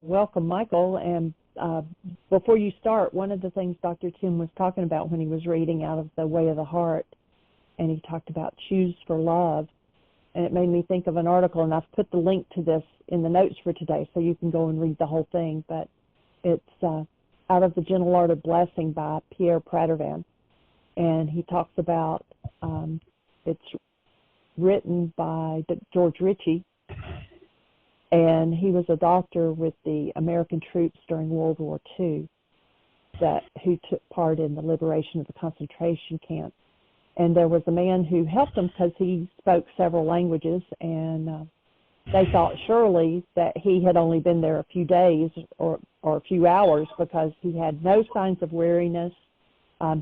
Welcome, Michael. And before you start, one of the things Dr. Tim was talking about when he was reading out of The Way of the Heart, and he talked about choose for love, and it made me think of an article, and I've put the link to this in the notes for today, so you can go and read the whole thing. But it's Out of the Gentle Art of Blessing by Pierre Pradervan, and he talks about it's written by George Ritchie, and he was a doctor with the American troops during World War II who took part in the liberation of the concentration camp. And there was a man who helped him because he spoke several languages, and they thought surely that he had only been there a few days or a few hours, because he had no signs of weariness. All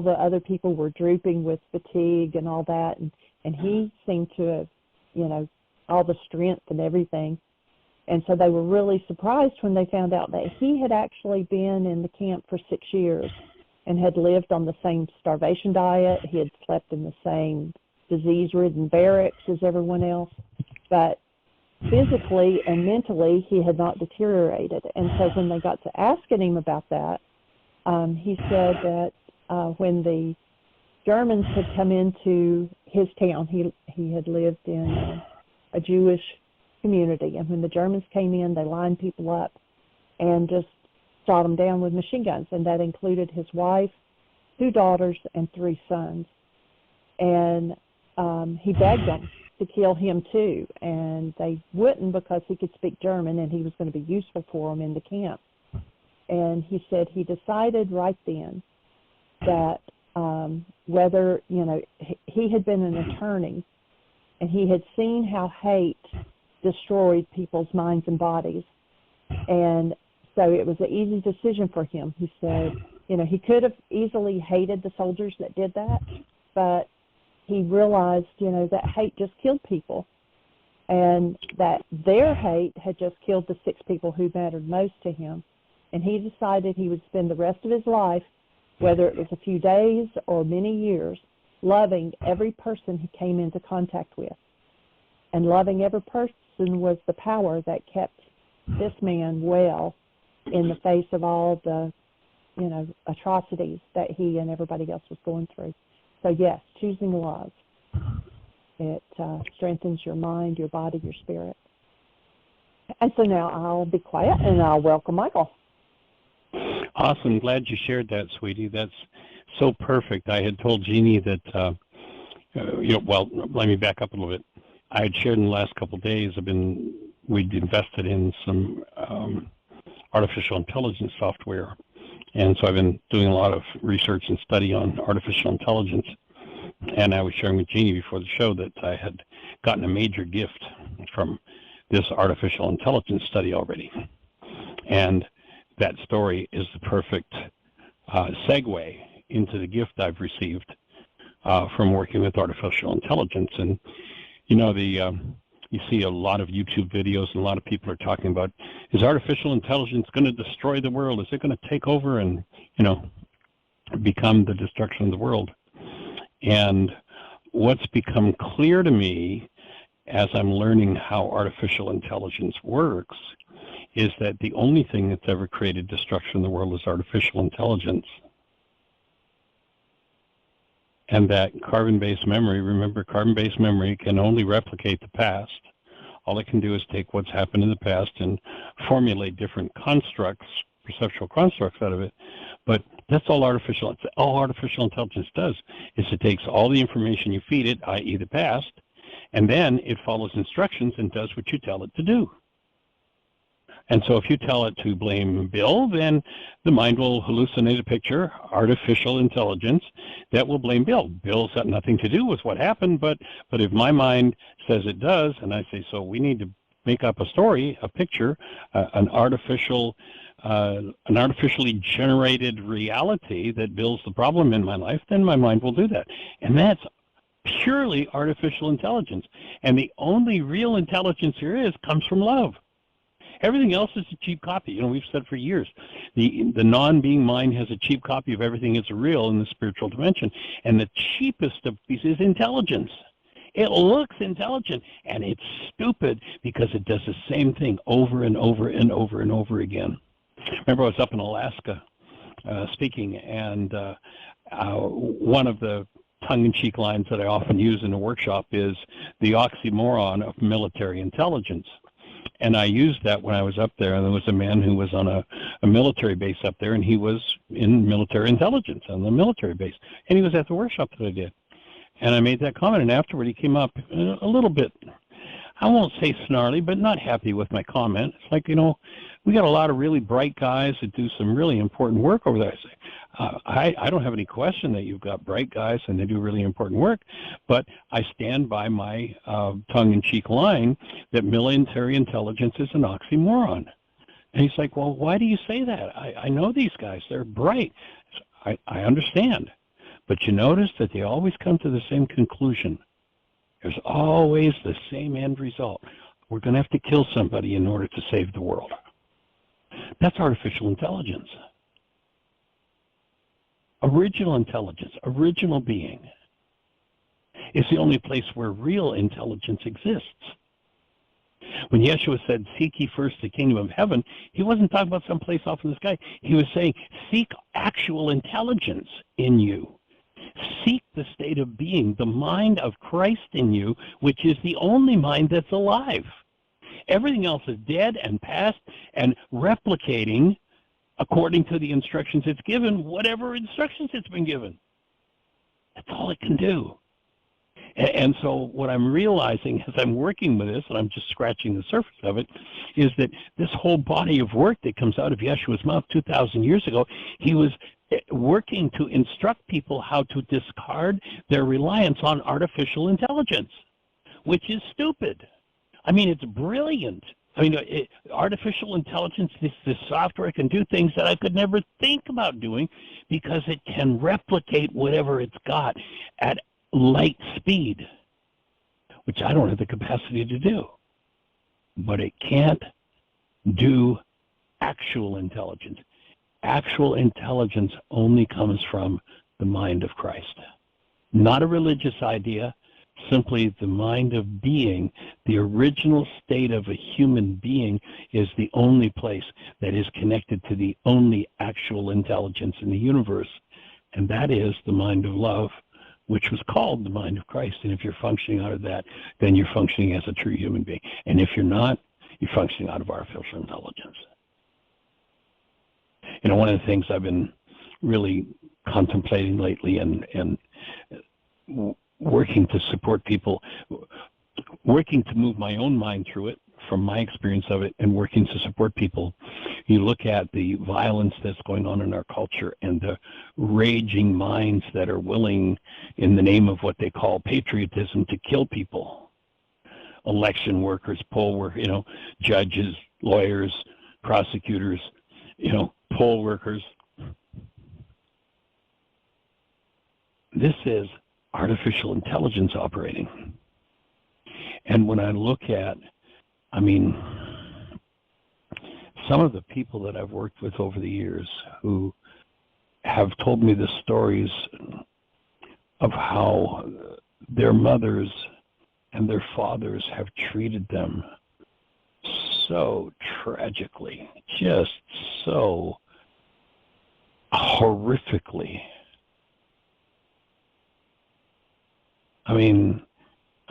the other people were drooping with fatigue and all that, and he seemed to have, all the strength and everything. And so they were really surprised when they found out that he had actually been in the camp for 6 years and had lived on the same starvation diet. He had slept in the same disease-ridden barracks as everyone else. But physically and mentally, he had not deteriorated. And so when they got to asking him about that, he said that when the Germans had come into his town, he had lived in a Jewish community, and when the Germans came in, they lined people up and just shot them down with machine guns, and that included his wife, 2 daughters, and 3 sons. And he begged them to kill him too, and they wouldn't, because he could speak German and he was going to be useful for them in the camp. And he said he decided right then that whether, he had been an attorney, and he had seen how hate destroyed people's minds and bodies. And so it was an easy decision for him. He said, he could have easily hated the soldiers that did that, but he realized, that hate just killed people, and that their hate had just killed the 6 people who mattered most to him. And he decided he would spend the rest of his life, whether it was a few days or many years, loving every person he came into contact with. And loving every person was the power that kept this man well in the face of all the, atrocities that he and everybody else was going through. So yes, choosing love. It strengthens your mind, your body, your spirit. And so now I'll be quiet and I'll welcome Michael. Awesome. Glad you shared that, sweetie. That's so perfect. I had told Jeannie that, let me back up a little bit. I had shared in the last couple of days, we'd invested in some artificial intelligence software. And so I've been doing a lot of research and study on artificial intelligence. And I was sharing with Jeannie before the show that I had gotten a major gift from this artificial intelligence study already. And that story is the perfect segue into the gift I've received from working with artificial intelligence. And, you see a lot of YouTube videos, and a lot of people are talking about, is artificial intelligence going to destroy the world? Is it going to take over and, become the destruction of the world? And what's become clear to me as I'm learning how artificial intelligence works is that the only thing that's ever created destruction in the world is artificial intelligence. And that carbon-based memory, remember, carbon-based memory can only replicate the past. All it can do is take what's happened in the past and formulate different constructs, perceptual constructs out of it. But that's all artificial intelligence does, is it takes all the information you feed it, i.e. the past, and then it follows instructions and does what you tell it to do. And so if you tell it to blame Bill, then the mind will hallucinate a picture, artificial intelligence, that will blame Bill. Bill's got nothing to do with what happened, but if my mind says it does, and I say, so we need to make up a story, a picture, an artificially generated reality that Bill's the problem in my life, then my mind will do that. And that's purely artificial intelligence. And the only real intelligence there is comes from love. Everything else is a cheap copy. We've said for years, the non-being mind has a cheap copy of everything that's real in the spiritual dimension. And the cheapest of these is intelligence. It looks intelligent, and it's stupid because it does the same thing over and over and over and over again. Remember, I was up in Alaska speaking, and one of the tongue-in-cheek lines that I often use in a workshop is the oxymoron of military intelligence. And I used that when I was up there, and there was a man who was on a military base up there, and he was in military intelligence on the military base, and he was at the workshop that I did. And I made that comment, and afterward he came up a little bit, I won't say snarly, but not happy with my comment. It's like, we got a lot of really bright guys that do some really important work over there. I say, I don't have any question that you've got bright guys and they do really important work, but I stand by my tongue-in-cheek line that military intelligence is an oxymoron. And he's like, well, why do you say that? I know these guys. They're bright. I understand. But you notice that they always come to the same conclusion. There's always the same end result. We're going to have to kill somebody in order to save the world. That's artificial intelligence. Original intelligence, original being, is the only place where real intelligence exists. When Yeshua said, seek ye first the kingdom of heaven, he wasn't talking about some place off in the sky. He was saying, seek actual intelligence in you. Seek the state of being, the mind of Christ in you, which is the only mind that's alive. Everything else is dead and past and replicating, according to the instructions it's given, whatever instructions it's been given. That's all it can do. And so what I'm realizing as I'm working with this, and I'm just scratching the surface of it, is that this whole body of work that comes out of Yeshua's mouth 2,000 years ago, he was working to instruct people how to discard their reliance on artificial intelligence, which is stupid. I mean, it's brilliant. I mean, artificial intelligence, this software can do things that I could never think about doing because it can replicate whatever it's got at light speed, which I don't have the capacity to do. But it can't do actual intelligence. Actual intelligence only comes from the mind of Christ. Not a religious idea, simply the mind of being. The original state of a human being is the only place that is connected to the only actual intelligence in the universe, and that is the mind of love, which was called the mind of Christ. And if you're functioning out of that, then you're functioning as a true human being. And if you're not, you're functioning out of artificial intelligence. One of the things I've been really contemplating lately and working to support people, working to move my own mind through it from my experience of it and working to support people. You look at the violence that's going on in our culture and the raging minds that are willing, in the name of what they call patriotism, to kill people. Election workers, poll workers, judges, lawyers, prosecutors, poll workers. This is artificial intelligence operating. And when I look at, some of the people that I've worked with over the years who have told me the stories of how their mothers and their fathers have treated them so tragically, just so horrifically.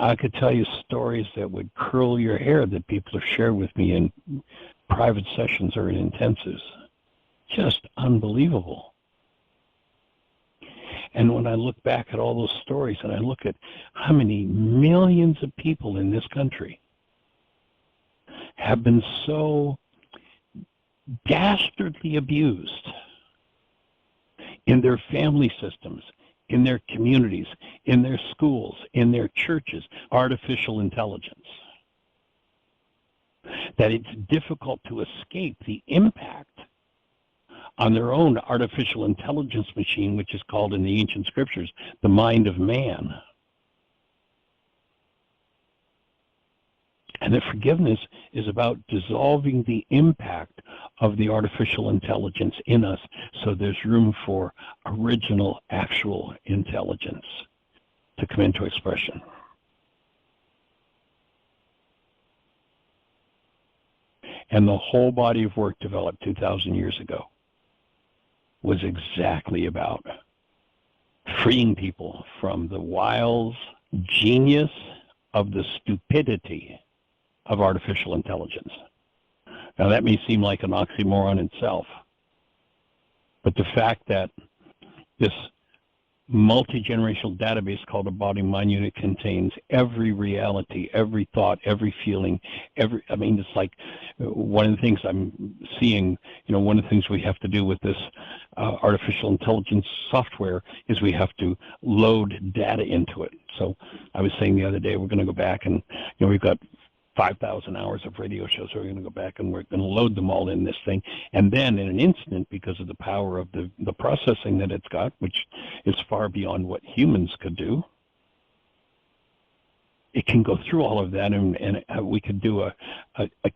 I could tell you stories that would curl your hair that people have shared with me in private sessions or in intensives. Just unbelievable. And when I look back at all those stories and I look at how many millions of people in this country have been so dastardly abused in their family systems, in their communities, in their schools, in their churches, artificial intelligence, that it's difficult to escape the impact on their own artificial intelligence machine, which is called in the ancient scriptures the mind of man. And that forgiveness is about dissolving the impact of the artificial intelligence in us, so there's room for original, actual intelligence to come into expression. And the whole body of work developed 2,000 years ago was exactly about freeing people from the wiles, genius of the stupidity of artificial intelligence. Now, that may seem like an oxymoron itself, but the fact that this multi-generational database called a body-mind unit contains every reality, every thought, every feeling, it's like one of the things I'm seeing, one of the things we have to do with this artificial intelligence software is we have to load data into it. So I was saying the other day, we're going to go back and, we've got 5,000 hours of radio shows, so we're going to go back and we're going to load them all in this thing. And then in an instant, because of the power of the processing that it's got, which is far beyond what humans could do, it can go through all of that, and we could do a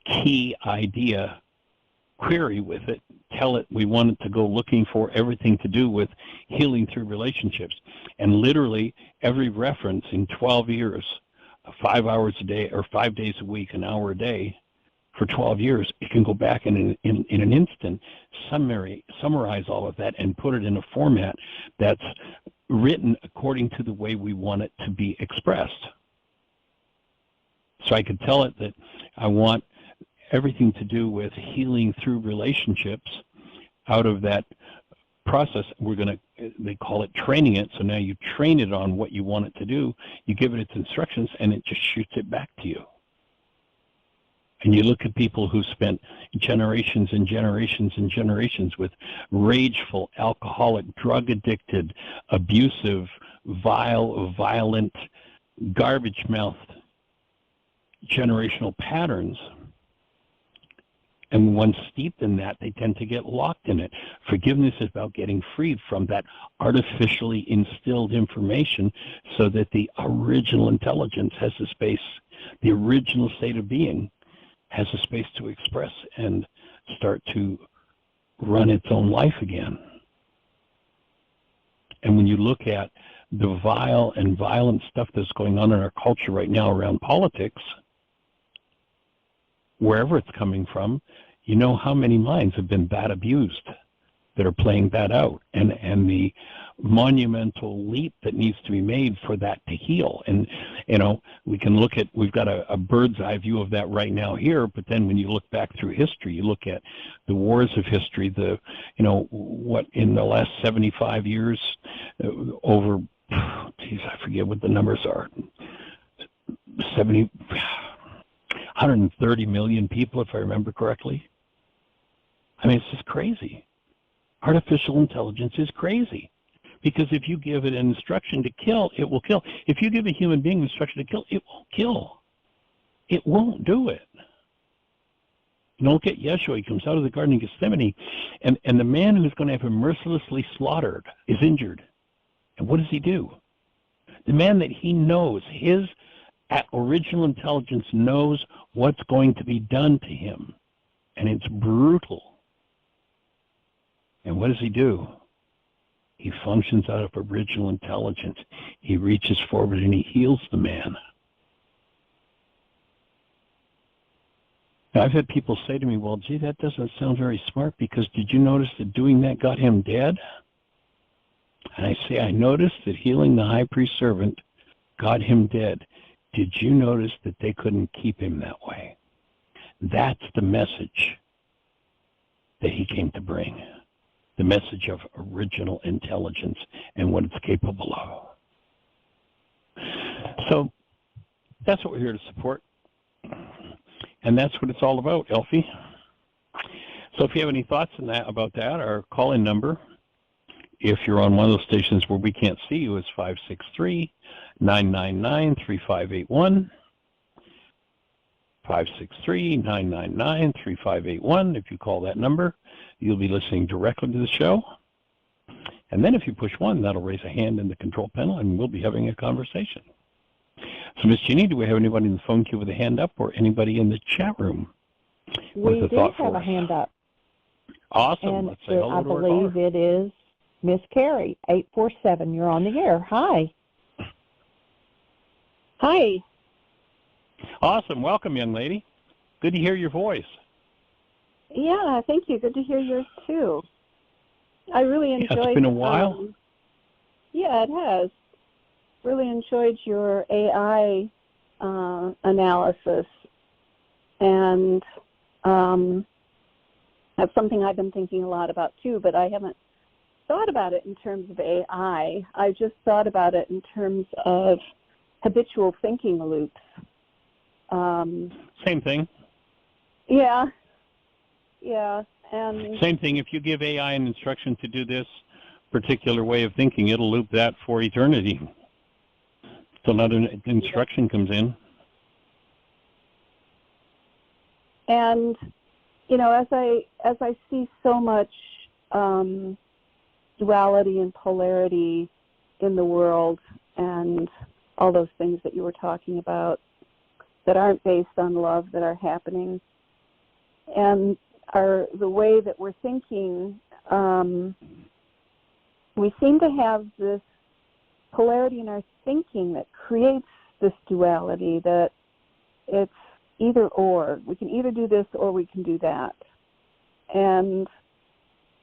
key idea query with it, tell it we want it to go looking for everything to do with healing through relationships. And literally every reference in 12 years, 5 hours a day or 5 days a week, an hour a day for 12 years, it can go back and in an instant summarize all of that and put it in a format that's written according to the way we want it to be expressed. So I could tell it that I want everything to do with healing through relationships. Out of that process, they call it training it. So now you train it on what you want it to do, you give it its instructions, and it just shoots it back to you. And you look at people who spent generations and generations and generations with rageful, alcoholic, drug-addicted, abusive, vile, violent, garbage-mouthed generational patterns. And once steeped in that, they tend to get locked in it. Forgiveness is about getting freed from that artificially instilled information so that the original intelligence has a space, the original state of being has a space to express and start to run its own life again. And when you look at the vile and violent stuff that's going on in our culture right now around politics, wherever it's coming from, you know how many minds have been that abused that are playing that out, and the monumental leap that needs to be made for that to heal. And we can look at, we've got a bird's eye view of that right now here, but then when you look back through history, you look at the wars of history, what in the last 75 years, over, I forget what the numbers are, 130 million people, if I remember correctly. I mean, it's just crazy. Artificial intelligence is crazy. Because if you give it an instruction to kill, it will kill. If you give a human being an instruction to kill, it won't kill. It won't do it. Look at Yeshua. He comes out of the Garden of Gethsemane, and the man who's going to have him mercilessly slaughtered is injured. And what does he do? The man that he knows, his original intelligence knows what's going to be done to him, and it's brutal. And what does he do? He functions out of original intelligence. He reaches forward and he heals the man. Now, I've had people say to me, well, gee, that doesn't sound very smart, because did you notice that doing that got him dead? And I say, I noticed that healing the high priest servant got him dead. Did you notice that they couldn't keep him that way? That's the message that he came to bring. The message of original intelligence and what it's capable of. So that's what we're here to support. And that's what it's all about, Elfie. So if you have any thoughts on that, about that, our call-in number, if you're on one of those stations where we can't see you, is 563-999-3581. 563-999-3581. If you call that number, you'll be listening directly to the show. And then if you push 1, that'll raise a hand in the control panel, and we'll be having a conversation. So, Ms. Jeannie, do we have anybody in the phone queue with a hand up, or anybody in the chat room We do have a hand up. Awesome. And let's say hello I to our believe caller. it is Miss Kerry, 847. You're on the air. Hi. Hi. Awesome. Welcome, young lady. Good to hear your voice. Yeah, thank you. Good to hear yours too. I really enjoyed. It's been a while. Yeah, it has. Really enjoyed your AI analysis, and that's something I've been thinking a lot about too. But I haven't thought about it in terms of AI. I just thought about it in terms of habitual thinking loops. Same thing. Yeah. Yeah, and same thing. If you give AI an instruction to do this particular way of thinking, it'll loop that for eternity. So another instruction comes in. And as I see so much duality and polarity in the world, and all those things that you were talking about that aren't based on love, that are happening, and are the way that we're thinking, we seem to have this polarity in our thinking that creates this duality, that it's either or. We can either do this or we can do that. And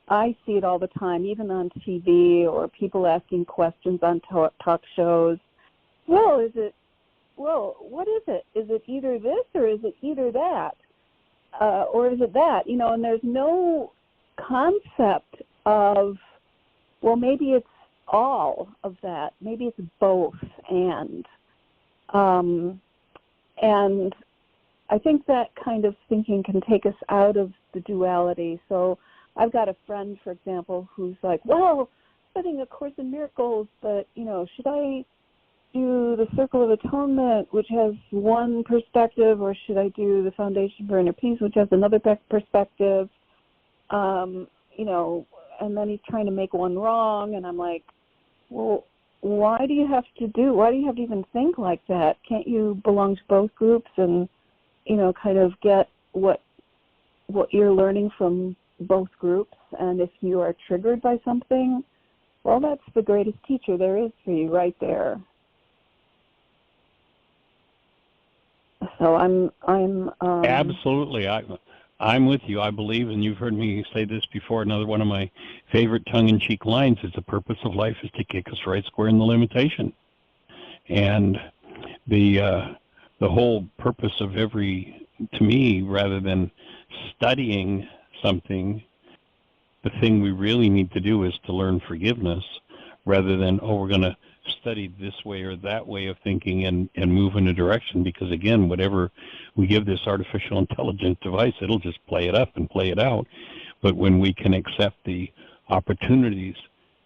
I see it all the time, even on TV or people asking questions on talk shows. Well, what is it? Is it either this or is it either that? Or is it that? And there's no concept of, well, maybe it's all of that. Maybe it's both and I think that kind of thinking can take us out of the duality. So I've got a friend, for example, who's like, well, studying A Course in Miracles, but, should I do the Circle of Atonement, which has one perspective, or should I do the Foundation for Inner Peace, which has another perspective? And then he's trying to make one wrong, and I'm like, well, why do you have to even think like that? Can't you belong to both groups and, kind of get what you're learning from both groups? And if you are triggered by something, well, that's the greatest teacher there is for you right there. So I'm Absolutely. I'm with you. I believe, and you've heard me say this before, another one of my favorite tongue-in-cheek lines is the purpose of life is to kick us right square in the limitation. And the whole purpose of to me, rather than studying something, the thing we really need to do is to learn forgiveness, rather than, we're going to study this way or that way of thinking and move in a direction, because again, whatever we give this artificial intelligence device, it'll just play it up and play it out. But when we can accept the opportunities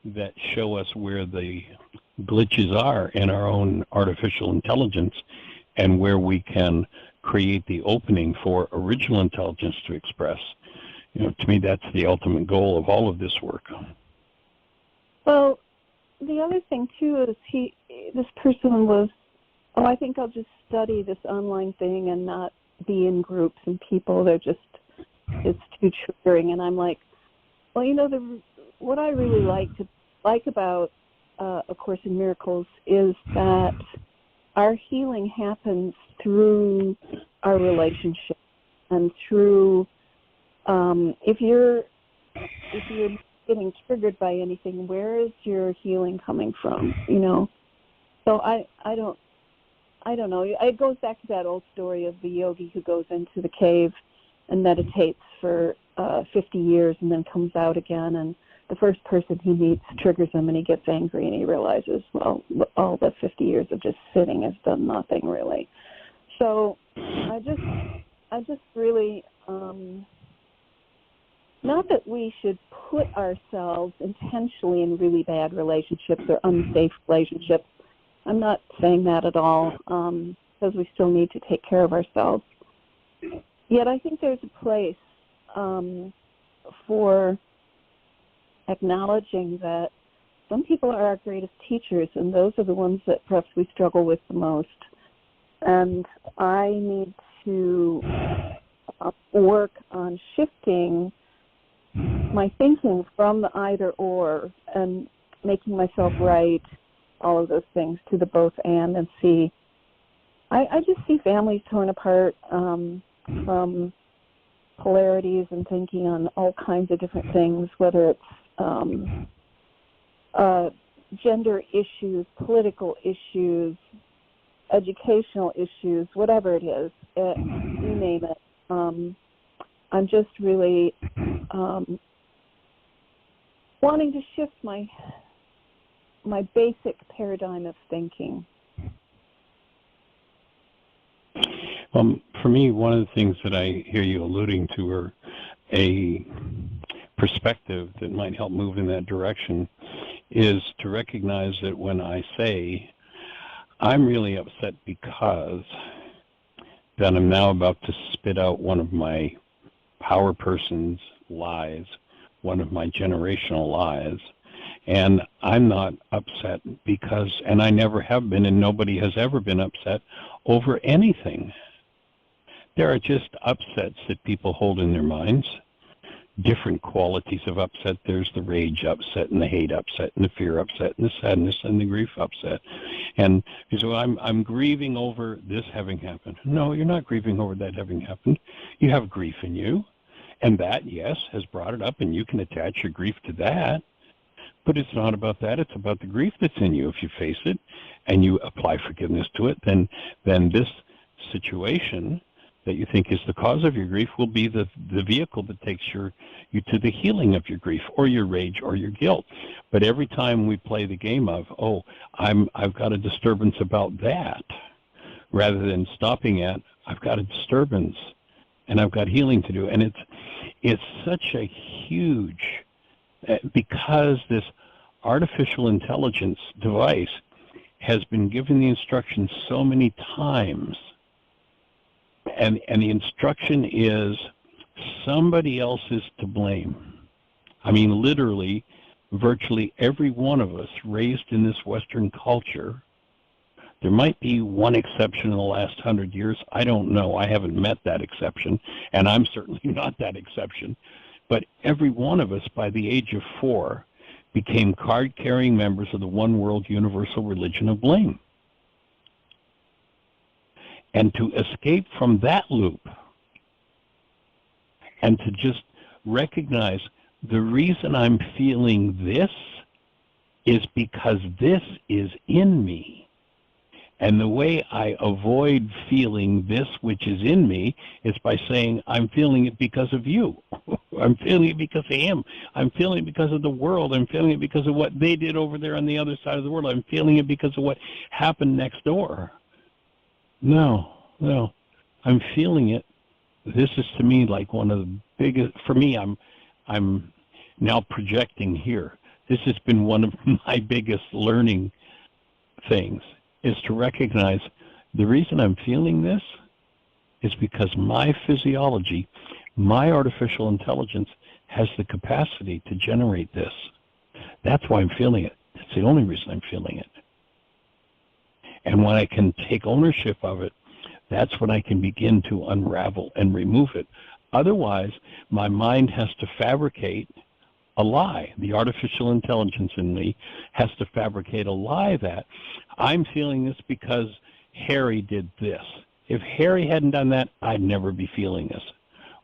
that show us where the glitches are in our own artificial intelligence, and where we can create the opening for original intelligence to express, to me, that's the ultimate goal of all of this work. Well, the other thing, too, is this person was, I think I'll just study this online thing and not be in groups and people. It's too triggering. And I'm like, well, what I really like about A Course in Miracles is that our healing happens through our relationship and through, if you're getting triggered by anything, where is your healing coming from? So I don't know. It goes back to that old story of the yogi who goes into the cave and meditates for 50 years and then comes out again, and the first person he meets triggers him and he gets angry and he realizes, well, all the 50 years of just sitting has done nothing really. So I just really, not that we should put ourselves intentionally in really bad relationships or unsafe relationships. I'm not saying that at all, because we still need to take care of ourselves. Yet I think there's a place for acknowledging that some people are our greatest teachers, and those are the ones that perhaps we struggle with the most. And I need to work on shifting my thinking from the either or and making myself right, all of those things, to the both and see. I just see families torn apart from polarities and thinking on all kinds of different things, whether it's gender issues, political issues, educational issues, whatever it is, you name it. I'm just really wanting to shift my basic paradigm of thinking. For me, one of the things that I hear you alluding to, or a perspective that might help move in that direction, is to recognize that when I say, I'm really upset because, that I'm now about to spit out one of my power person's lies, one of my generational lies, and I'm not upset because, and I never have been, and nobody has ever been upset over anything. There are just upsets that people hold in their minds, different qualities of upset. There's the rage upset, and the hate upset, and the fear upset, and the sadness and the grief upset. And so I'm grieving over this having happened. No, you're not grieving over that having happened. You have grief in you, and that, yes, has brought it up, and you can attach your grief to that. But it's not about that. It's about the grief that's in you. If you face it and you apply forgiveness to it, then this situation that you think is the cause of your grief will be the vehicle that takes you to the healing of your grief or your rage or your guilt. But every time we play the game of, I've got a disturbance about that, rather than stopping at, I've got a disturbance and I've got healing to do. And it's such a huge, because this artificial intelligence device has been given the instructions so many times, and the instruction is somebody else is to blame. I mean, literally, virtually every one of us raised in this Western culture, there might be one exception in the last 100 years. I don't know. I haven't met that exception, and I'm certainly not that exception. But every one of us, by the age of 4, became card-carrying members of the one world universal religion of blame. And to escape from that loop and to just recognize the reason I'm feeling this is because this is in me. And the way I avoid feeling this which is in me is by saying, I'm feeling it because of you. I'm feeling it because of him. I'm feeling it because of the world. I'm feeling it because of what they did over there on the other side of the world. I'm feeling it because of what happened next door. No, I'm feeling it. This is to me like one of the biggest, for me, I'm now projecting here. This has been one of my biggest learning things, is to recognize the reason I'm feeling this is because my physiology, my artificial intelligence has the capacity to generate this. That's why I'm feeling it. That's the only reason I'm feeling it. And when I can take ownership of it, that's when I can begin to unravel and remove it. Otherwise, my mind has to fabricate a lie. The artificial intelligence in me has to fabricate a lie that I'm feeling this because Harry did this. If Harry hadn't done that, I'd never be feeling this.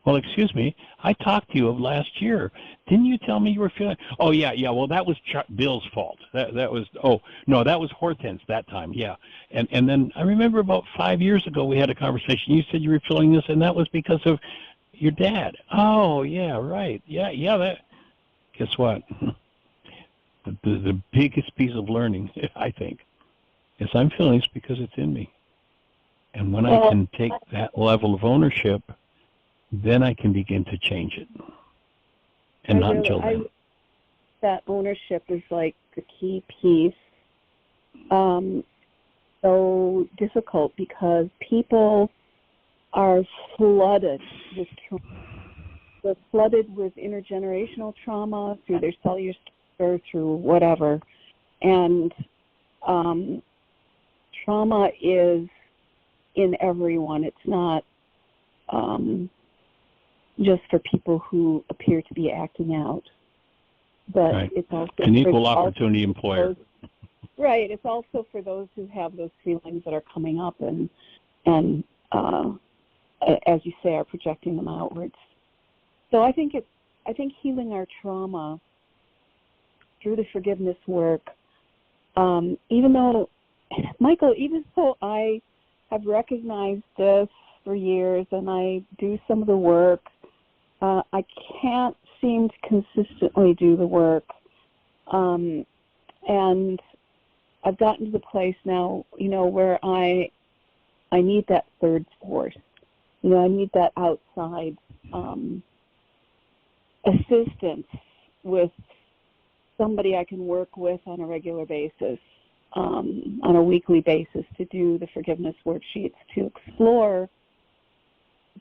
Well, excuse me, I talked to you of last year. Didn't you tell me you were feeling? Oh, yeah, well, that was Bill's fault. That was, oh, no, that was Hortense that time, yeah. And then I remember about 5 years ago we had a conversation. You said you were feeling this, and that was because of your dad. Oh, yeah, right. Yeah, that. Guess what? The biggest piece of learning, I think, is I'm feeling this because it's in me. And when I can take that level of ownership, then I can begin to change it. And not until then. That ownership is like the key piece. So difficult because people are flooded with trauma. They're flooded with intergenerational trauma through their cellular structure, through whatever. And trauma is in everyone. It's not just for people who appear to be acting out. But right. It's also an equal opportunity employer. Right. It's also for those who have those feelings that are coming up and as you say, are projecting them outwards. So I think healing our trauma through the forgiveness work, even though I have recognized this for years and I do some of the work, I can't seem to consistently do the work. And I've gotten to the place now, where I need that third force. I need that outside assistance with somebody I can work with on a regular basis, on a weekly basis, to do the forgiveness worksheets, to explore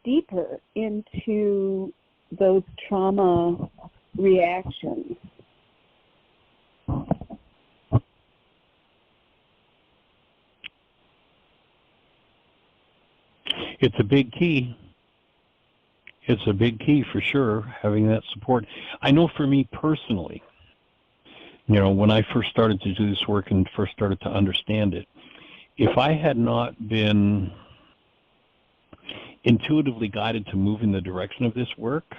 deeper into those trauma reactions. It's a big key. It's a big key for sure, having that support. I know for me personally, when I first started to do this work and first started to understand it, if I had not been intuitively guided to move in the direction of this work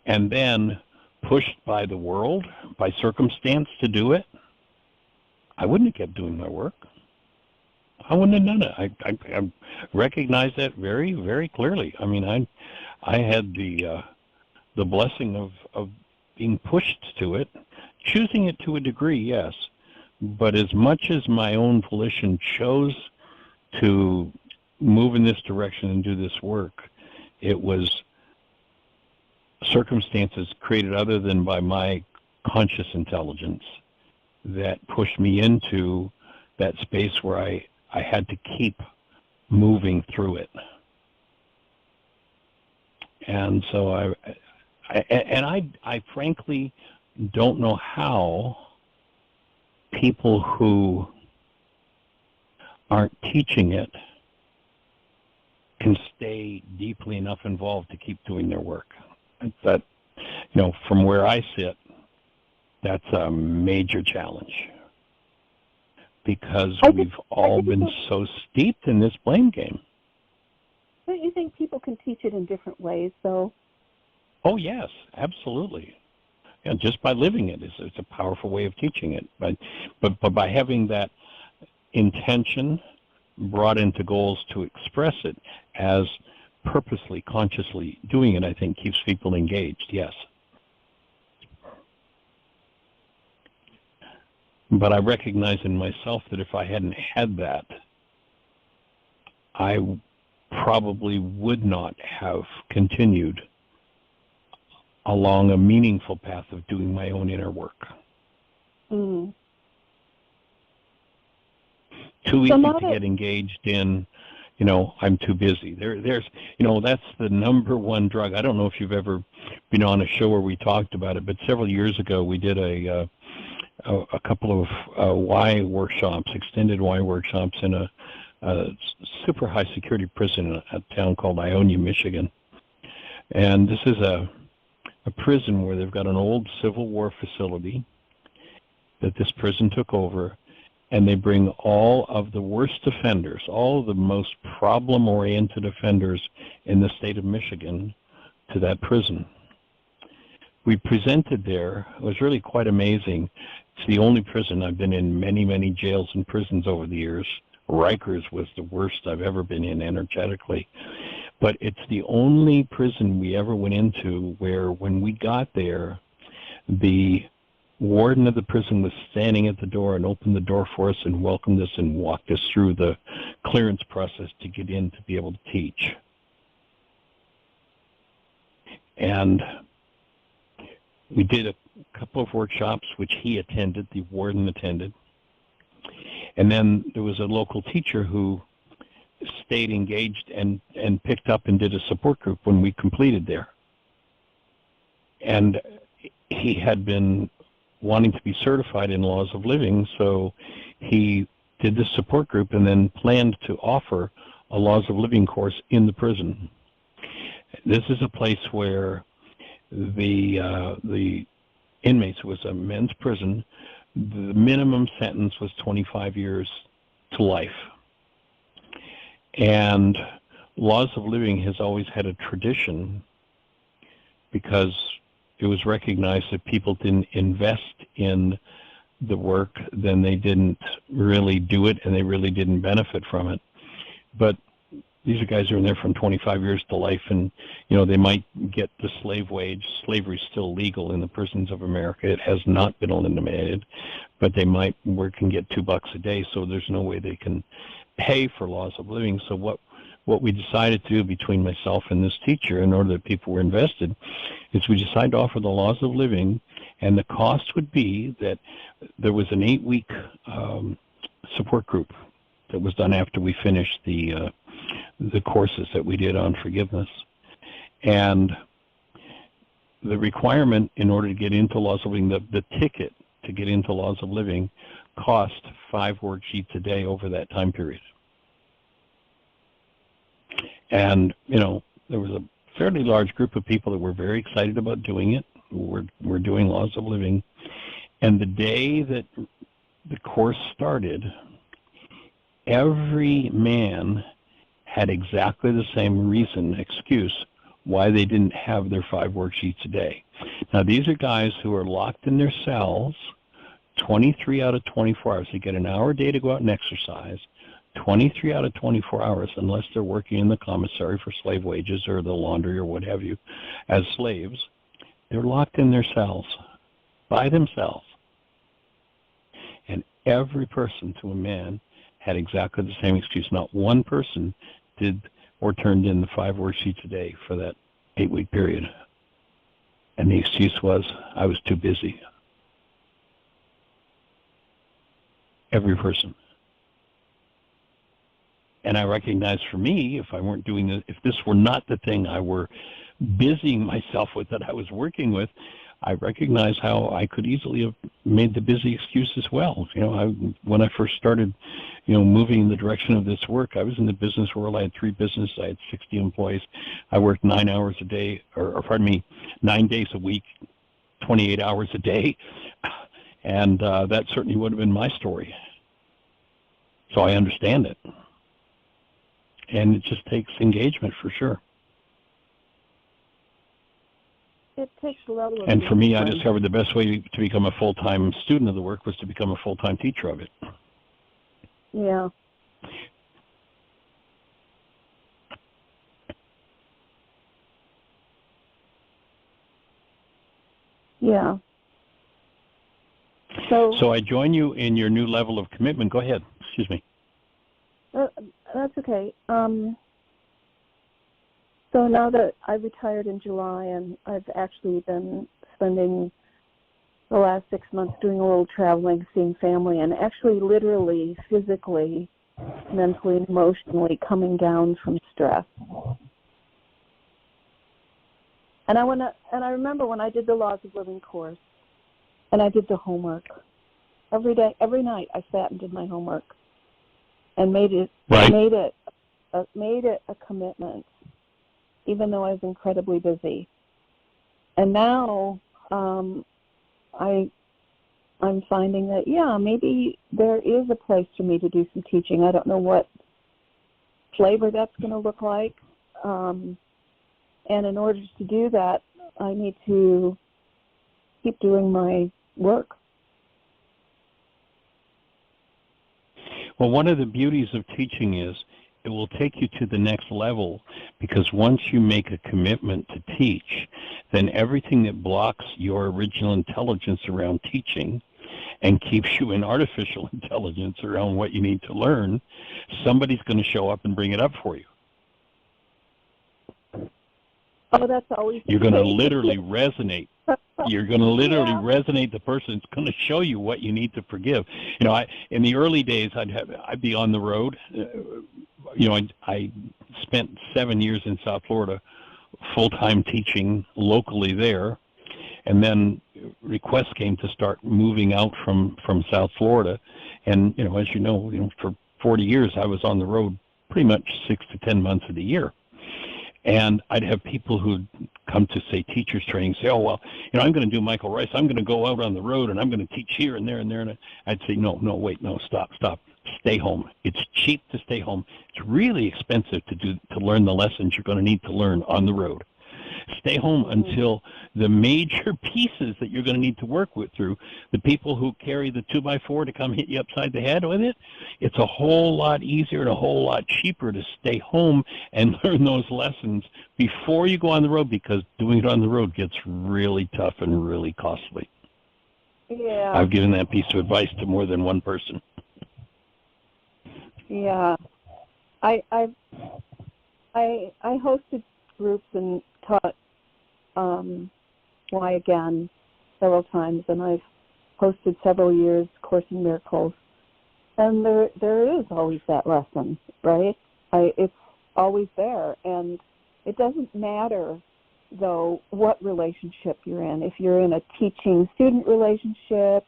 and then pushed by the world, by circumstance to do it, I wouldn't have kept doing my work. I wouldn't have done it. I recognize that very, very clearly. I mean, I had the blessing of being pushed to it, choosing it to a degree, yes, but as much as my own volition chose to move in this direction and do this work, it was circumstances created other than by my conscious intelligence that pushed me into that space where I had to keep moving through it. And so I frankly don't know how people who aren't teaching it can stay deeply enough involved to keep doing their work. That, from where I sit, that's a major challenge, because we've all been so steeped in this blame game. Don't you think people can teach it in different ways, though? Oh, yes, absolutely. Yeah, just by living it, it's a powerful way of teaching it. But by having that intention brought into goals to express it as purposely, consciously doing it, I think keeps people engaged, yes. But I recognize in myself that if I hadn't had that, I probably would not have continued along a meaningful path of doing my own inner work. Mm. Too easy to get engaged in, I'm too busy. There's, that's the number one drug. I don't know if you've ever been on a show where we talked about it, but several years ago we did a couple of Y workshops, extended Y workshops in a super high security prison in a town called Ionia, Michigan. And this is a prison where they've got an old Civil War facility that this prison took over, and they bring all of the worst offenders, all of the most problem-oriented offenders in the state of Michigan to that prison. We presented there. It was really quite amazing. It's the only prison. I've been in many, many jails and prisons over the years. Rikers was the worst I've ever been in energetically. But it's the only prison we ever went into where when we got there, the warden of the prison was standing at the door and opened the door for us and welcomed us and walked us through the clearance process to get in to be able to teach. And we did a couple of workshops, which he attended, the warden attended. And then there was a local teacher who stayed engaged and picked up and did a support group when we completed there. And he had been wanting to be certified in laws of living, so he did this support group and then planned to offer a laws of living course in the prison. This is a place where the inmates, was a men's prison, the minimum sentence was 25 years to life. And Laws of Living has always had a tradition because it was recognized that people didn't invest in the work, then they didn't really do it, and they really didn't benefit from it. But these are guys who are in there from 25 years to life, and they might get the slave wage. Slavery is still legal in the prisons of America. It has not been eliminated, but they might work and get $2 a day, so there's no way they can pay for laws of living. So what we decided to do between myself and this teacher, in order that people were invested, is we decided to offer the laws of living, and the cost would be that there was an 8-week support group that was done after we finished the courses that we did on forgiveness. And the requirement in order to get into laws of living, the ticket to get into laws of living cost 5 worksheets a day over that time period. And, there was a fairly large group of people that were very excited about doing it. We're doing laws of living. And the day that the course started, every man had exactly the same excuse why they didn't have their 5 worksheets a day. Now, these are guys who are locked in their cells 23 out of 24 hours. They get an hour a day to go out and exercise, 23 out of 24 hours, unless they're working in the commissary for slave wages or the laundry or what have you, as slaves. They're locked in their cells by themselves. And every person, to a man, had exactly the same excuse. Not one person did or turned in the 5 worksheets a day for that 8-week period. And the excuse was, I was too busy. Every person. And I recognized, for me, if I weren't doing this, if this were not the thing I were busying myself with, that I was working with, I recognize how I could easily have made the busy excuse as well. When I first started, moving in the direction of this work, I was in the business world. I had 3 businesses. I had 60 employees. I worked 9 hours a day, 9 days a week, 28 hours a day. And that certainly would have been my story. So I understand it. And it just takes engagement, for sure. It takes a level of And for me, I discovered the best way to become a full-time student of the work was to become a full-time teacher of it. Yeah. Yeah. So I join you in your new level of commitment. Go ahead. Excuse me. That's okay. So now that I retired in July, and I've actually been spending the last 6 months doing a little traveling, seeing family, and actually literally, physically, mentally, and emotionally coming down from stress. And I remember when I did the Laws of Living course, and I did the homework. Every day, every night, I sat and did my homework, and made it a commitment, even though I was incredibly busy. And now I'm finding that, maybe there is a place for me to do some teaching. I don't know what flavor that's going to look like. And in order to do that, I need to keep doing my work. Well, one of the beauties of teaching is it will take you to the next level, because once you make a commitment to teach, then everything that blocks your original intelligence around teaching and keeps you in artificial intelligence around what you need to learn, somebody's going to show up and bring it up for you. Oh, that's always You're going to literally resonate. You're going to literally resonate the person. It's going to show you what you need to forgive. In the early days, I'd be on the road. I spent 7 years in South Florida, full-time teaching locally there, and then requests came to start moving out from South Florida. And as you know, for 40 years I was on the road pretty much 6 to 10 months of the year. And I'd have people who'd come to, say, teachers training say, I'm going to do Michael Rice. I'm going to go out on the road, and I'm going to teach here and there and there. And I'd say, no, stop. Stay home. It's cheap to stay home. It's really expensive to learn the lessons you're going to need to learn on the road. Stay home until the major pieces that you're going to need to work with through, the people who carry the 2x4 to come hit you upside the head with it, it's a whole lot easier and a whole lot cheaper to stay home and learn those lessons before you go on the road, because doing it on the road gets really tough and really costly. Yeah. I've given that piece of advice to more than one person. Yeah. I hosted groups and taught Why Again several times, and I've hosted several years Course in Miracles, and there is always that lesson, right? It's always there, and it doesn't matter, though, what relationship you're in. If you're in a teaching-student relationship,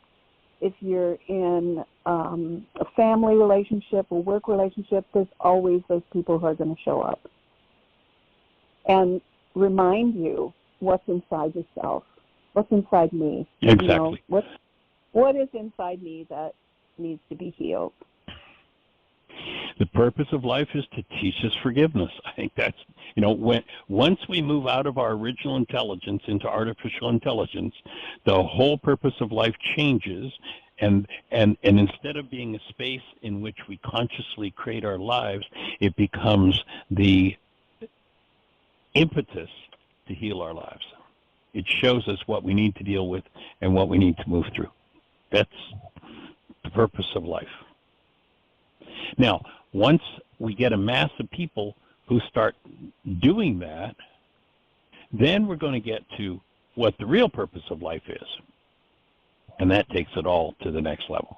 if you're in a family relationship, a work relationship, there's always those people who are going to show up and remind you what's inside yourself, what's inside me. Exactly. You know, what is inside me that needs to be healed. The purpose of life is to teach us forgiveness. I think that's, once we move out of our original intelligence into artificial intelligence, the whole purpose of life changes, and instead of being a space in which we consciously create our lives, it becomes the impetus to heal our lives. It shows us what we need to deal with and what we need to move through. That's the purpose of life. Now, once we get a mass of people who start doing that, then we're going to get to what the real purpose of life is. And that takes it all to the next level.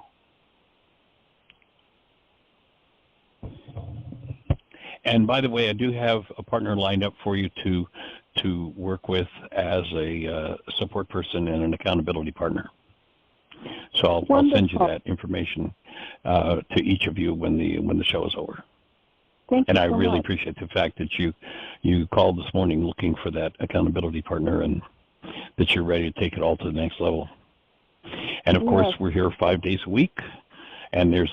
And by the way, I do have a partner lined up for you to work with as a support person and an accountability partner. So I'll send you that information to each of you when the show is over. Thank you and I so really much. appreciate the fact that you called this morning looking for that accountability partner, and that you're ready to take it all to the next level. And of course, we're here 5 days a week, and there's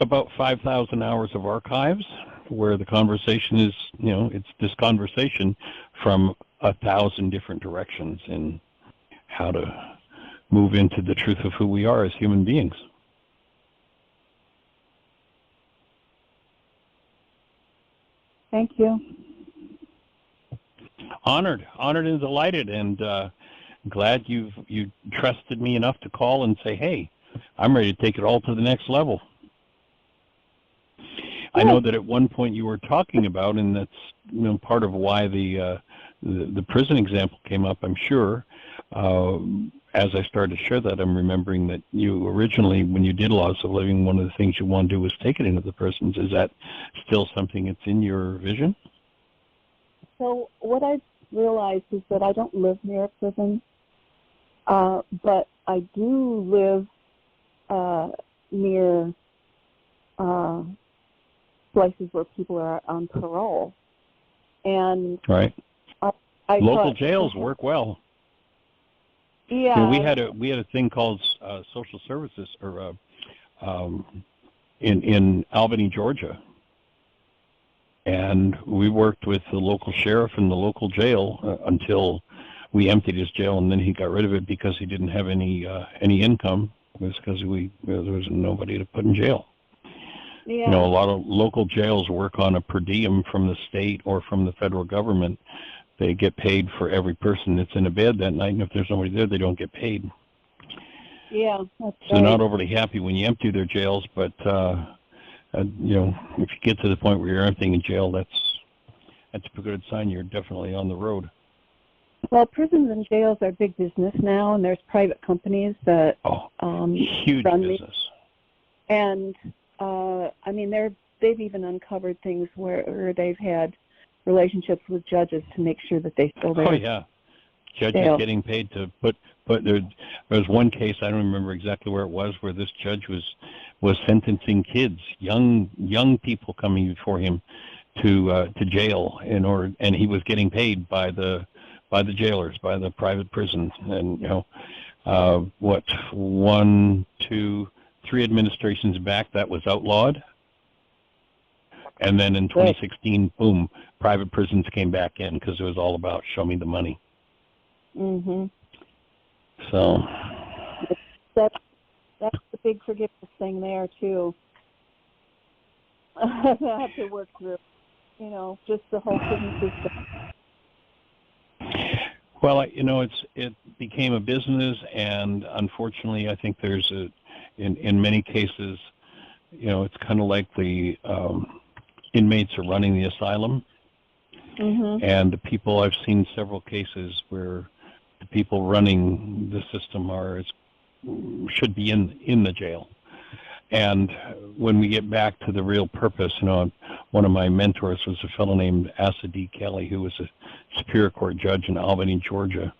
about 5,000 hours of archives where the conversation is, it's this conversation from 1,000 different directions in how to move into the truth of who we are as human beings. Thank you. Honored and delighted, and glad you trusted me enough to call and say, hey, I'm ready to take it all to the next level. I know that at one point you were talking about, and that's part of why the prison example came up, I'm sure. As I started to share that, I'm remembering that you originally, when you did Laws of Living, one of the things you wanted to do was take it into the prisons. Is that still something that's in your vision? So what I've realized is that I don't live near a prison, but I do live near places where people are on parole. And right. I local jails work well. Yeah. We had a thing called social services, or in Albany, Georgia, and we worked with the local sheriff and the local jail until we emptied his jail, and then he got rid of it because he didn't have any income. It was because there was nobody to put in jail. Yeah. A lot of local jails work on a per diem from the state or from the federal government. They get paid for every person that's in a bed that night, and if there's nobody there, they don't get paid. Yeah, that's so right. Not overly happy when you empty their jails, but if you get to the point where you're emptying a jail, that's a good sign you're definitely on the road. Well, prisons and jails are big business now, and there's private companies that huge run business. these. And they've even uncovered things where they've had relationships with judges to make sure that they still there. Oh yeah, judges getting paid to put. There was one case, I don't remember exactly where it was, where this judge was sentencing kids, young people coming before him to jail and he was getting paid by the jailers, by the private prisons, and 1, 2, 3 administrations back that was outlawed. And then in 2016, boom, private prisons came back in because it was all about show me the money. Mhm. So That's the big forgiveness thing there too. I have to work through, just the whole prison system. Well, it became a business, and unfortunately, I think there's in many cases, it's kind of like the inmates are running the asylum, and the people, I've seen several cases where the people running the system should be in the jail. And when we get back to the real purpose, one of my mentors was a fellow named Asa D. Kelly, who was a Superior Court judge in Albany, Georgia.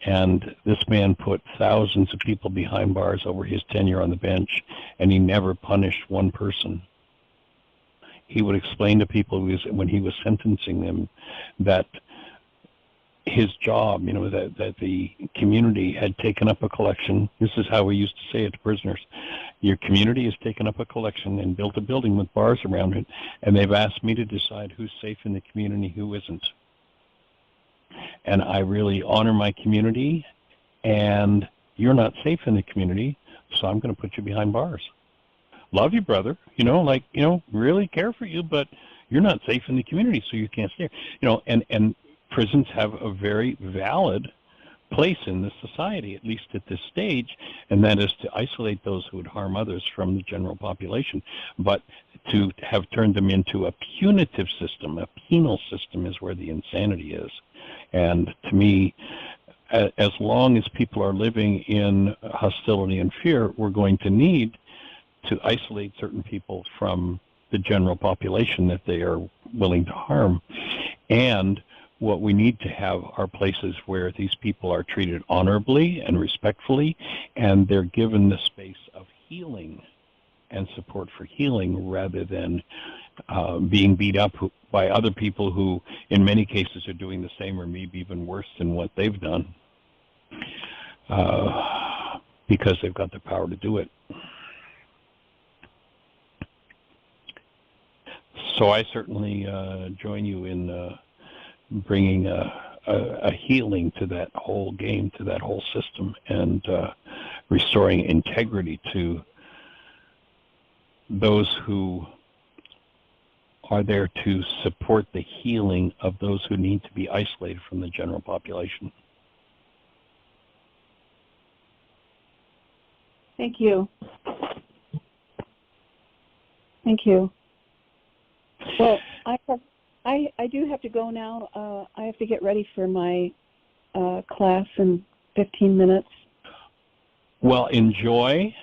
And this man put thousands of people behind bars over his tenure on the bench, and he never punished one person. He would explain to people when he was sentencing them that his job, that the community had taken up a collection. This is how we used to say it to prisoners. Your community has taken up a collection and built a building with bars around it, and they've asked me to decide who's safe in the community, who isn't. And I really honor my community, and you're not safe in the community, so I'm going to put you behind bars. Love you, brother. Really care for you, but you're not safe in the community, so you can't stay here. And prisons have a very valid place in this society, at least at this stage, and that is to isolate those who would harm others from the general population. But to have turned them into a punitive system, a penal system, is where the insanity is. And to me, as long as people are living in hostility and fear, we're going to need to isolate certain people from the general population that they are willing to harm. And what we need to have are places where these people are treated honorably and respectfully, and they're given the space of healing and support for healing rather than being beat up by other people who, in many cases, are doing the same or maybe even worse than what they've done because they've got the power to do it. So I certainly join you in bringing a healing to that whole game, to that whole system, and restoring integrity to those who are there to support the healing of those who need to be isolated from the general population. Thank you. Thank you. Well, I do have to go now. I have to get ready for my class in 15 minutes. Well, enjoy.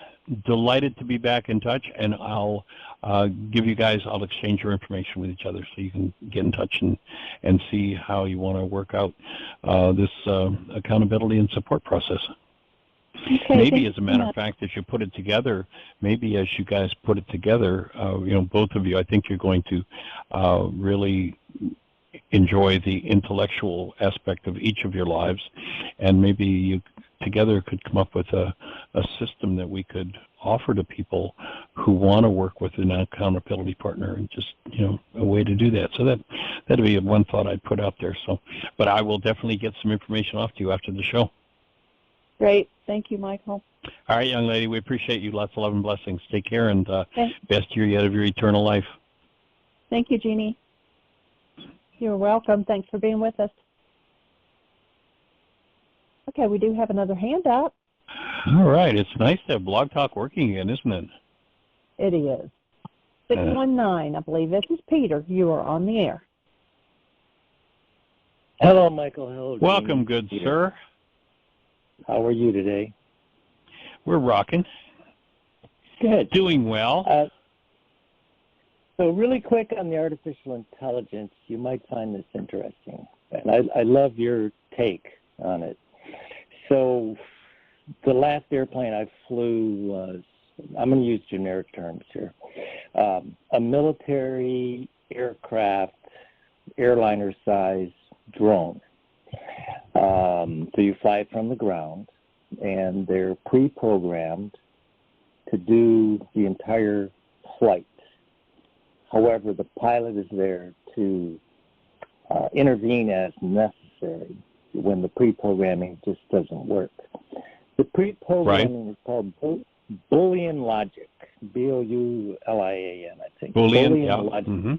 Delighted to be back in touch, and I'll I'll exchange your information with each other so you can get in touch and see how you want to work out this accountability and support process. Okay, maybe, as a matter of fact, as you put it together, maybe as you guys put it together, both of you, I think you're going to really enjoy the intellectual aspect of each of your lives, and maybe you together could come up with a system that we could offer to people who want to work with an accountability partner, and just a way to do that. So that'd be one thought I'd put out there. So, but I will definitely get some information off to you after the show. Great. Thank you, Michael. All right, young lady, we appreciate you. Lots of love and blessings. Take care, and best year yet of your eternal life. Thank you, Jeannie. You're welcome. Thanks for being with us. Okay, we do have another hand up. All right. It's nice to have Blog Talk working again, isn't it? It is. 619, I believe. This is Peter. You are on the air. Hello, Michael. Hello, Jeannie. Welcome, good sir. How are you today? We're rocking. Good. Doing well. So really quick on the artificial intelligence, you might find this interesting. And I love your take on it. So the last airplane I flew was, I'm going to use generic terms here, a military aircraft, airliner size drone. So you fly it from the ground, and they're pre-programmed to do the entire flight. However, the pilot is there to intervene as necessary when the pre-programming just doesn't work. The pre-programming is called Boolean logic, B-O-U-L-I-A-N, I think. Boolean logic. Mm-hmm.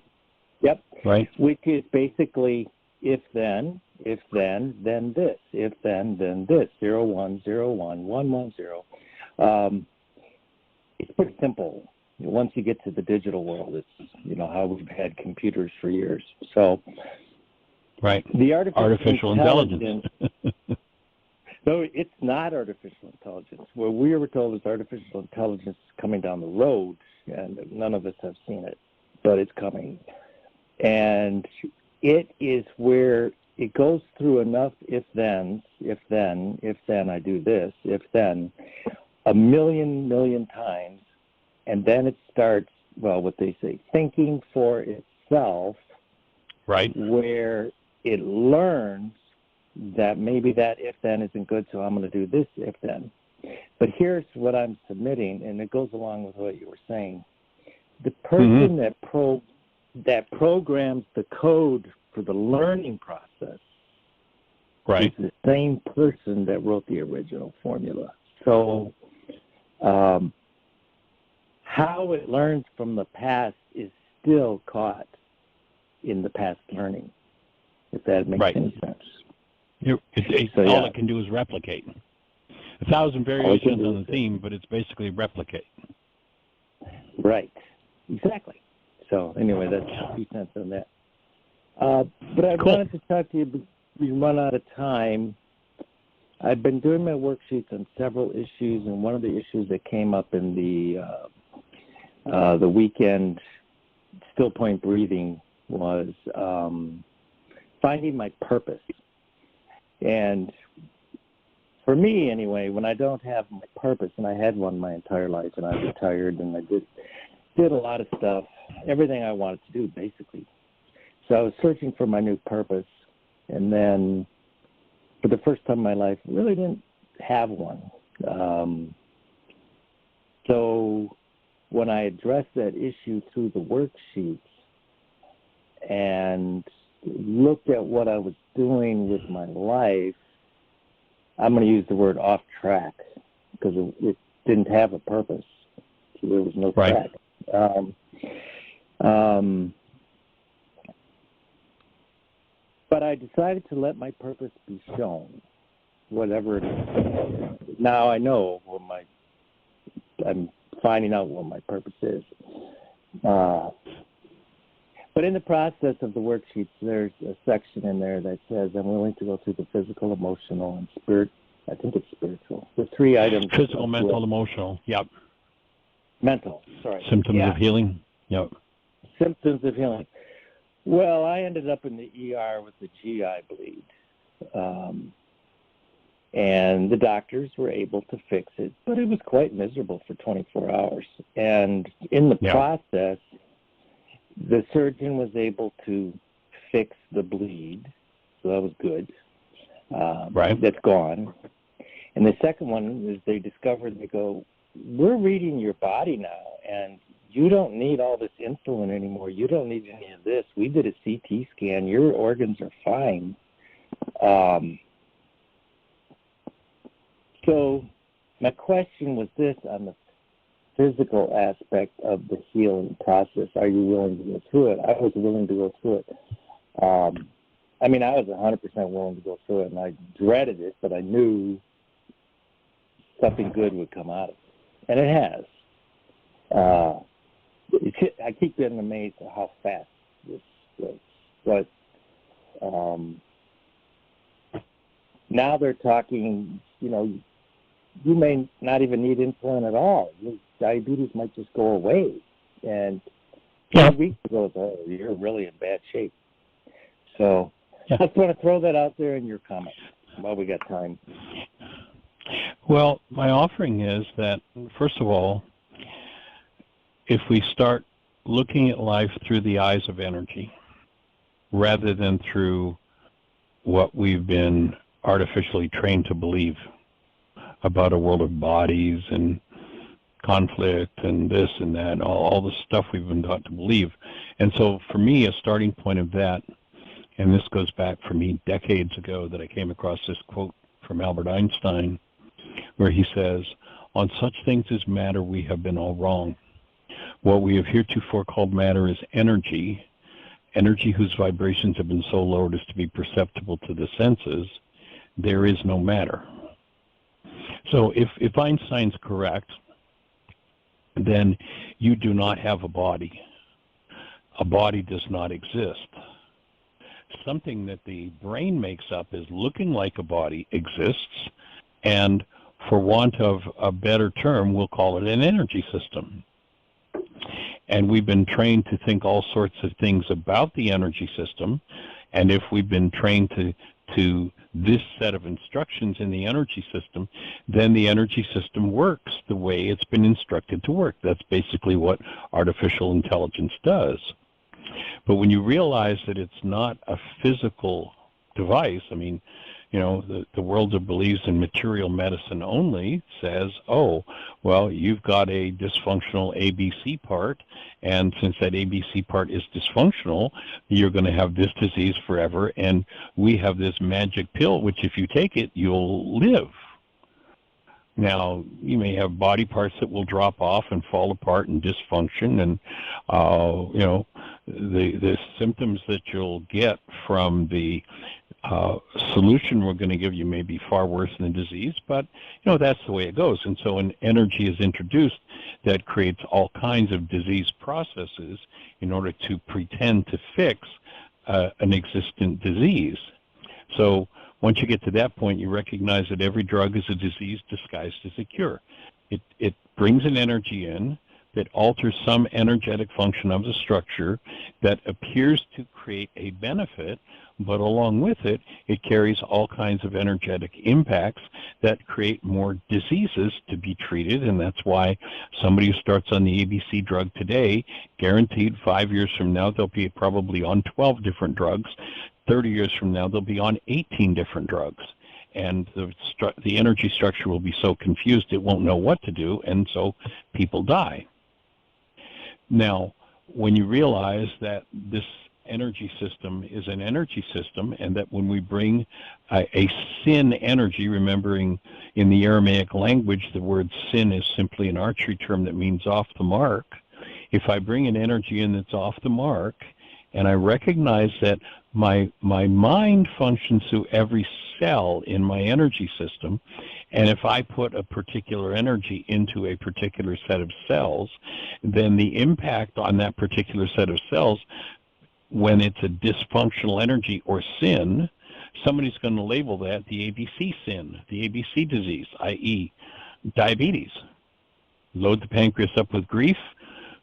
Yep. Right. Which is basically if then this. If then this. 0, 1, 0, 1, 1, 1, 0. It's pretty simple. Once you get to the digital world, it's how we've had computers for years. So, right. The artificial intelligence. No, it's not artificial intelligence. What we were told is artificial intelligence coming down the road, and none of us have seen it, but it's coming. And it is where it goes through enough if-then I do this, if-then, a million times, and then it starts, what they say, thinking for itself, right? Where it learns that maybe that if-then isn't good, so I'm going to do this if-then. But here's what I'm submitting, and it goes along with what you were saying. The person that programs the code for the learning process is the same person that wrote the original formula. So how it learns from the past is still caught in the past learning, if that makes any sense. All it can do is replicate. 1,000 variations on the theme, but it's basically replicate. Right. Exactly. So anyway, that's 2 cents on that. But I wanted to talk to you. We run out of time. I've been doing my worksheets on several issues, and one of the issues that came up in the weekend still point breathing was finding my purpose. And for me, anyway, when I don't have my purpose, and I had one my entire life, and I retired, and I did a lot of stuff, everything I wanted to do, basically. So I was searching for my new purpose, and then for the first time in my life, I really didn't have one. So when I addressed that issue through the worksheets and looked at what I was doing with my life, I'm going to use the word off track because it didn't have a purpose. So there was no track. But I decided to let my purpose be shown, whatever it is. Now I know I'm finding out what my purpose is. But in the process of the worksheets, there's a section in there that says I'm willing to go through the physical, emotional, and spirit. I think it's spiritual. The 3 items. Physical, mental, emotional. Yep. Mental. Sorry. Symptoms of healing. Yep. Symptoms of healing. Well, I ended up in the ER with a GI bleed. And the doctors were able to fix it, but it was quite miserable for 24 hours. And in the process, the surgeon was able to fix the bleed, so that was good. That's gone. And the second one is they go, we're reading your body now, and you don't need all this insulin anymore. You don't need any of this. We did a CT scan. Your organs are fine. So my question was this on the physical aspect of the healing process. Are you willing to go through it? I was willing to go through it. I was 100% willing to go through it, and I dreaded it, but I knew something good would come out of it. And it has. I keep getting amazed at how fast this goes. But now they're talking, you may not even need insulin at all. Your diabetes might just go away. And 2 weeks ago, you're really in bad shape. So I just want to throw that out there in your comments while we got time. Well, my offering is that, first of all, if we start looking at life through the eyes of energy rather than through what we've been artificially trained to believe about a world of bodies and conflict and this and that, and all the stuff we've been taught to believe. And so for me, a starting point of that, and this goes back for me decades ago that I came across this quote from Albert Einstein, where he says, "On such things as matter we have been all wrong. What we have heretofore called matter is energy, energy whose vibrations have been so lowered as to be perceptible to the senses. There is no matter." So if Einstein's correct, then you do not have a body. A body does not exist. Something that the brain makes up is looking like a body exists, and for want of a better term, we'll call it an energy system. And we've been trained to think all sorts of things about the energy system, and if we've been trained to this set of instructions in the energy system, then the energy system works the way it's been instructed to work. That's basically what artificial intelligence does. But when you realize that it's not a physical device, I mean, you know, the world that believes in material medicine only says, oh, well, you've got a dysfunctional ABC part, and since that ABC part is dysfunctional, you're going to have this disease forever, and we have this magic pill, which if you take it, you'll live. Now, you may have body parts that will drop off and fall apart and dysfunction, and, you know, the symptoms that you'll get from the solution we're going to give you may be far worse than the disease, but, you know, that's the way it goes. And so an energy is introduced that creates all kinds of disease processes in order to pretend to fix an existent disease. So once you get to that point, you recognize that every drug is a disease disguised as a cure. It brings an energy in that alters some energetic function of the structure that appears to create a benefit, but along with it, it carries all kinds of energetic impacts that create more diseases to be treated, and that's why somebody who starts on the ABC drug today, guaranteed 5 years from now, they'll be probably on 12 different drugs. 30 years from now, they'll be on 18 different drugs. And the energy structure will be so confused it won't know what to do, and so people die. Now, when you realize that this energy system is an energy system, and that when we bring a sin energy, remembering in the Aramaic language the word sin is simply an archery term that means off the mark, if I bring an energy in that's off the mark, and I recognize that my mind functions through every cell in my energy system, and if I put a particular energy into a particular set of cells, then the impact on that particular set of cells, when it's a dysfunctional energy or sin, somebody's going to label that the ABC sin, the ABC disease, i.e. diabetes. Load the pancreas up with grief,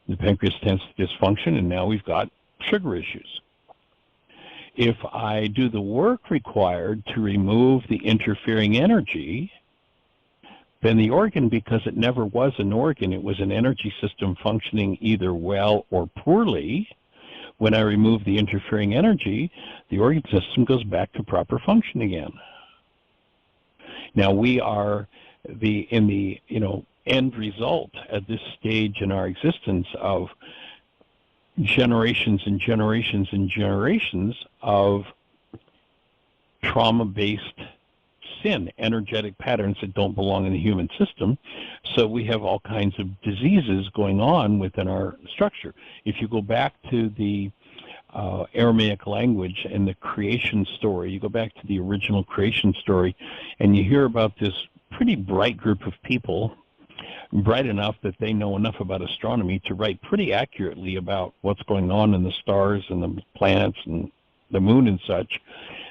the pancreas tends to dysfunction, and now we've got sugar issues. If I do the work required to remove the interfering energy, then the organ, because it never was an organ, it was an energy system functioning either well or poorly, when I remove the interfering energy, the organ system goes back to proper function again. Now we are in the end result at this stage in our existence of generations and generations and generations of trauma-based sin, energetic patterns that don't belong in the human system. So we have all kinds of diseases going on within our structure. If you go back to the Aramaic language and the creation story, you go back to the original creation story, and you hear about this pretty bright group of people, bright enough that they know enough about astronomy to write pretty accurately about what's going on in the stars and the planets and the moon and such.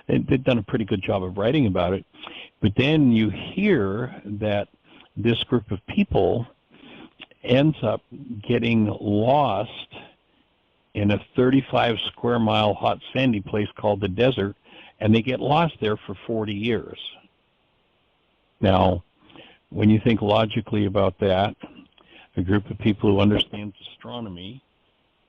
They've done a pretty good job of writing about it. But then you hear that this group of people ends up getting lost in a 35 square mile hot sandy place called the desert, and they get lost there for 40 years. Now, when you think logically about that, a group of people who understands astronomy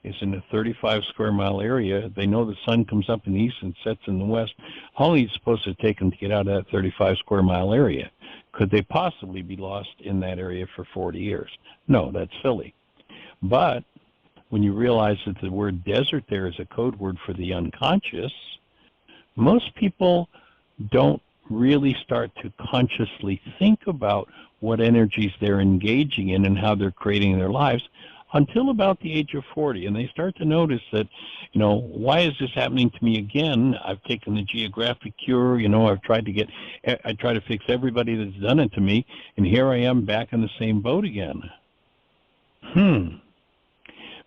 is in a 35 square mile area. They know the sun comes up in the east and sets in the west. How long is it supposed to take them to get out of that 35 square mile area? Could they possibly be lost in that area for 40 years? No, that's silly. But when you realize that the word desert there is a code word for the unconscious, most people don't really start to consciously think about what energies they're engaging in and how they're creating their lives until about the age of 40. And they start to notice that, why is this happening to me again? I've taken the geographic cure, I try to fix everybody that's done it to me, and here I am back in the same boat again.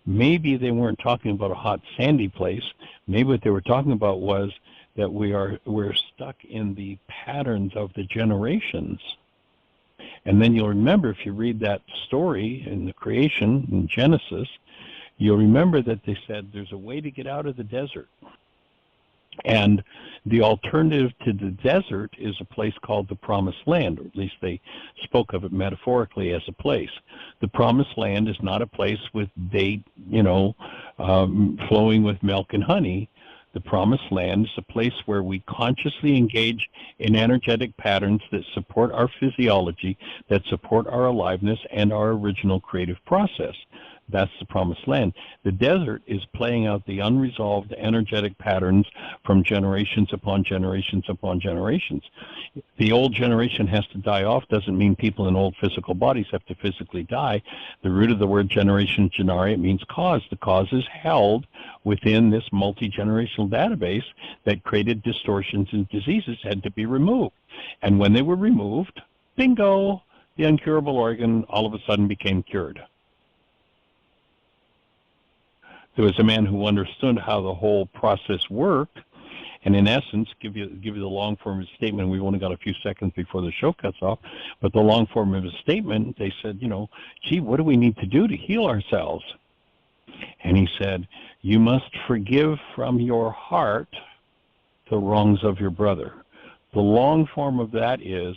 Maybe they weren't talking about a hot, sandy place. Maybe what they were talking about was that we're stuck in the patterns of the generations. And then you'll remember, if you read that story in the creation, in Genesis, you'll remember that they said there's a way to get out of the desert. And the alternative to the desert is a place called the Promised Land, or at least they spoke of it metaphorically as a place. The Promised Land is not a place with date, flowing with milk and honey. The Promised Land is a place where we consciously engage in energetic patterns that support our physiology, that support our aliveness and our original creative process. That's the Promised Land. The desert is playing out the unresolved energetic patterns from generations upon generations upon generations. The old generation has to die off doesn't mean people in old physical bodies have to physically die. The root of the word generation, genare, it means cause. The cause is held within this multi-generational database that created distortions and diseases had to be removed. And when they were removed, bingo, the uncurable organ all of a sudden became cured. There was a man who understood how the whole process worked, and in essence, give you the long form of his statement. We've only got a few seconds before the show cuts off, but the long form of his statement, they said, gee, what do we need to do to heal ourselves? And he said, you must forgive from your heart the wrongs of your brother. The long form of that is,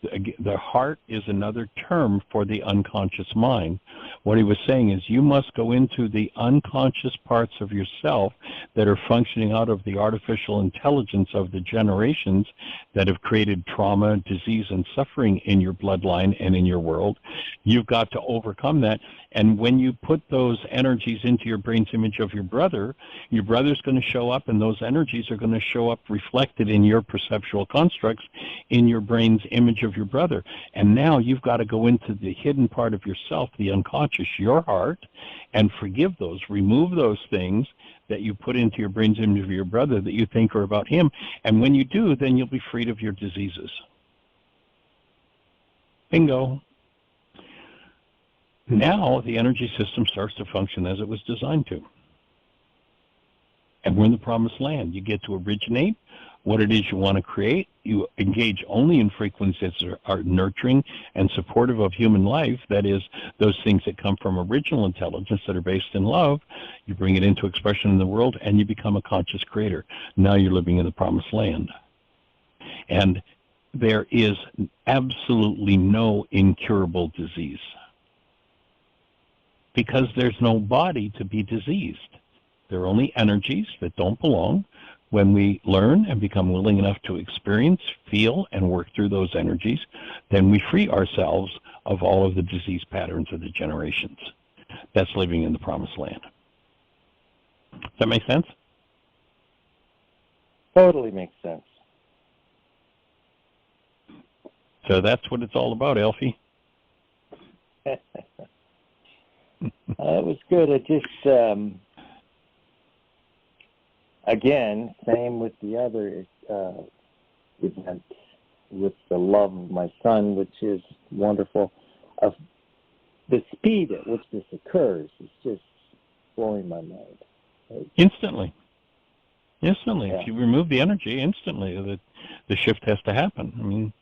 the heart is another term for the unconscious mind. What he was saying is you must go into the unconscious parts of yourself that are functioning out of the artificial intelligence of the generations that have created trauma, disease, and suffering in your bloodline and in your world. You've got to overcome that. And when you put those energies into your brain's image of your brother's going to show up, and those energies are going to show up reflected in your perceptual constructs in your brain's image of your brother. And now you've got to go into the hidden part of yourself, the unconscious, your heart, and forgive those, remove those things that you put into your brain's image of your brother that you think are about him. And when you do, then you'll be freed of your diseases. Bingo. Now the energy system starts to function as it was designed to. And we're in the Promised Land. You get to originate what it is you want to create. You engage only in frequencies that are nurturing and supportive of human life. That is, those things that come from original intelligence that are based in love. You bring it into expression in the world, and you become a conscious creator. Now you're living in the Promised Land. And there is absolutely no incurable disease, because there's no body to be diseased. There are only energies that don't belong. When we learn and become willing enough to experience, feel, and work through those energies, then we free ourselves of all of the disease patterns of the generations. That's living in the Promised Land. Does that make sense? Totally makes sense. So that's what it's all about, Elfie. That was good. It just, again, same with the other event with the love of my son, which is wonderful. Of the speed at which this occurs is just blowing my mind. Instantly. Yeah. If you remove the energy, instantly the shift has to happen. I mean,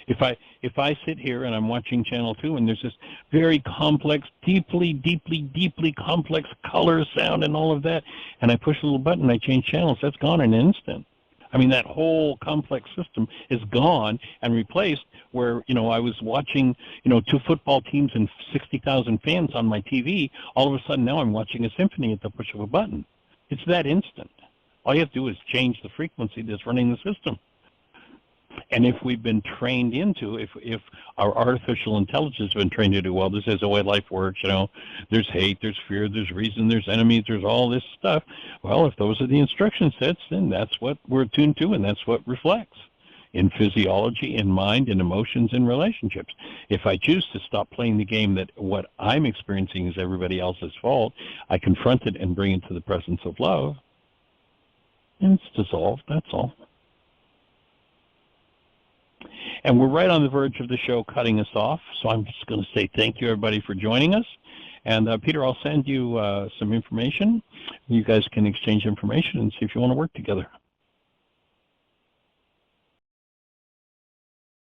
if I sit here and I'm watching Channel 2 and there's this very complex, deeply complex color, sound, and all of that, and I push a little button and I change channels, that's gone in an instant. I mean, that whole complex system is gone and replaced where, I was watching, 2 football teams and 60,000 fans on my TV. All of a sudden now I'm watching a symphony at the push of a button. It's that instant. All you have to do is change the frequency that's running the system. And if we've been trained into, if our artificial intelligence has been trained to do, well, this is the way life works, there's hate, there's fear, there's reason, there's enemies, there's all this stuff. Well, if those are the instruction sets, then that's what we're attuned to, and that's what reflects in physiology, in mind, in emotions, in relationships. If I choose to stop playing the game that what I'm experiencing is everybody else's fault, I confront it and bring it to the presence of love, and it's dissolved, that's all. And we're right on the verge of the show cutting us off, so I'm just going to say thank you, everybody, for joining us. And Peter, I'll send you some information. You guys can exchange information and see if you want to work together.